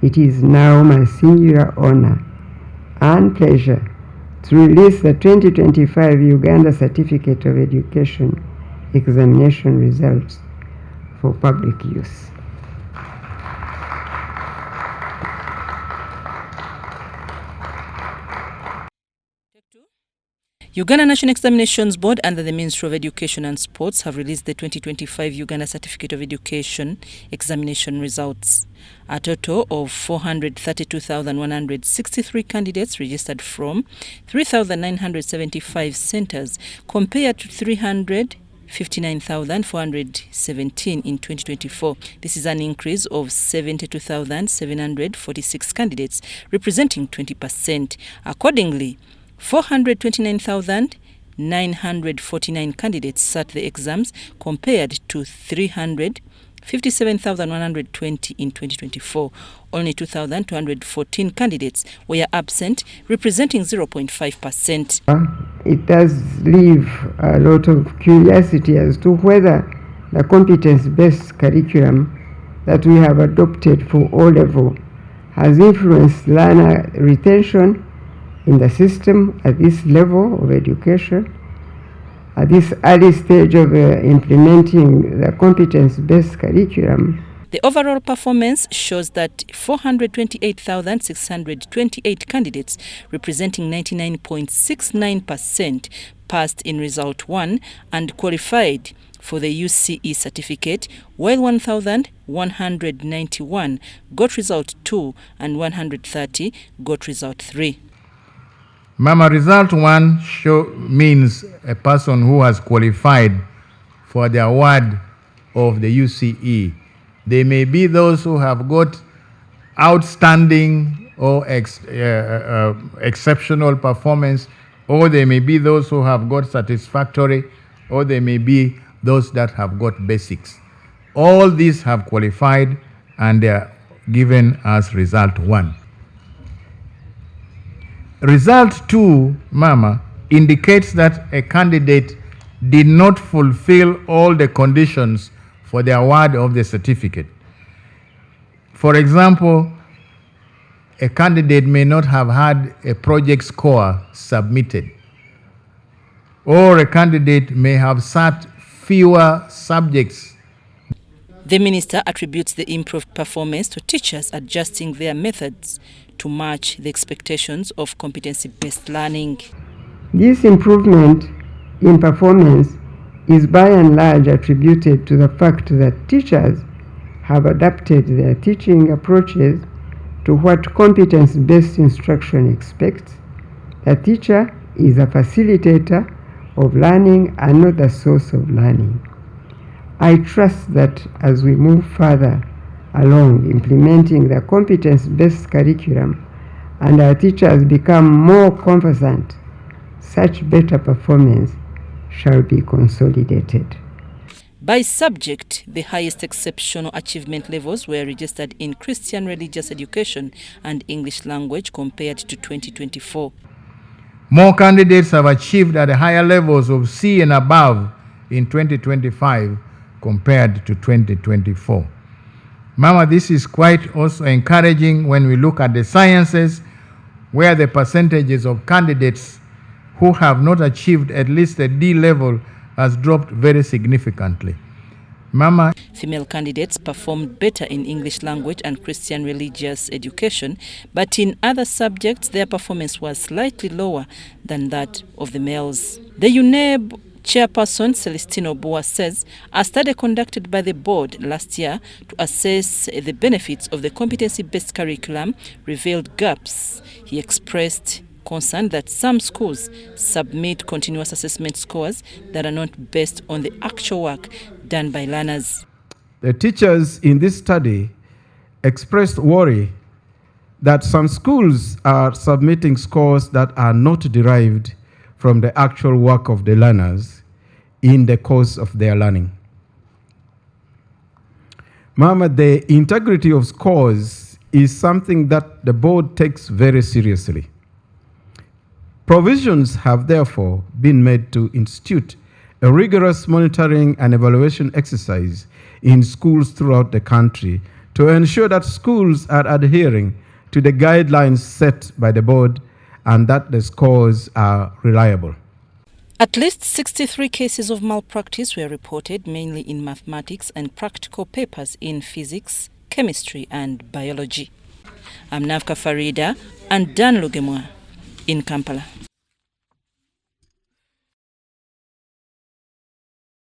it is now my singular honor and pleasure to release the 2025 Uganda Certificate of Education Examination results for public use. Uganda National Examinations Board under the Ministry of Education and Sports have released the 2025 Uganda Certificate of Education examination results. A total of 432,163 candidates registered from 3,975 centers compared to 359,417 in 2024. This is an increase of 72,746 candidates, representing 20%. Accordingly, 429,949 candidates sat the exams compared to 357,120 in 2024. Only 2,214 candidates were absent, representing 0.5%. It does leave a lot of curiosity as to whether the competence-based curriculum that we have adopted for O-level has influenced learner retention in the system at this level of education, at this early stage of implementing the competence-based curriculum. The overall performance shows that 428,628 candidates, representing 99.69%, passed in Result 1 and qualified for the UCE certificate, while 1,191 got Result 2 and 130 got Result 3. Mama, Result 1 means a person who has qualified for the award of the UCE. They may be those who have got outstanding or exceptional performance, or they may be those who have got satisfactory, or they may be those that have got basics. All these have qualified and they are given as Result 1. Result 2, Mama, indicates that a candidate did not fulfill all the conditions for the award of the certificate. For example, a candidate may not have had a project score submitted, or a candidate may have sat fewer subjects. The minister attributes the improved performance to teachers adjusting their methods to match the expectations of competency-based learning. This improvement in performance is by and large attributed to the fact that teachers have adapted their teaching approaches to what competence-based instruction expects. The teacher is a facilitator of learning and not the source of learning. I trust that as we move further along implementing the competence-based curriculum and our teachers become more conversant, such better performance shall be consolidated. By subject, the highest exceptional achievement levels were registered in Christian religious education and English language compared to 2024. More candidates have achieved at the higher levels of C and above in 2025 compared to 2024. Mama, this is quite also encouraging when we look at the sciences, where the percentages of candidates who have not achieved at least a D level has dropped very significantly. Mama, female candidates performed better in English language and Christian religious education, but in other subjects their performance was slightly lower than that of the males. The UNEB Chairperson Celestino Boa says a study conducted by the board last year to assess the benefits of the competency-based curriculum revealed gaps. He expressed concern that some schools submit continuous assessment scores that are not based on the actual work done by learners. The teachers in this study expressed worry that some schools are submitting scores that are not derived from the actual work of the learners in the course of their learning. Mama, the integrity of scores is something that the board takes very seriously. Provisions have therefore been made to institute a rigorous monitoring and evaluation exercise in schools throughout the country to to ensure that schools are adhering to the guidelines set by the board and that the scores are reliable. At least 63 cases of malpractice were reported, mainly in mathematics and practical papers in physics, chemistry and biology. I'm Navka Farida and Dan Lugemwa in Kampala.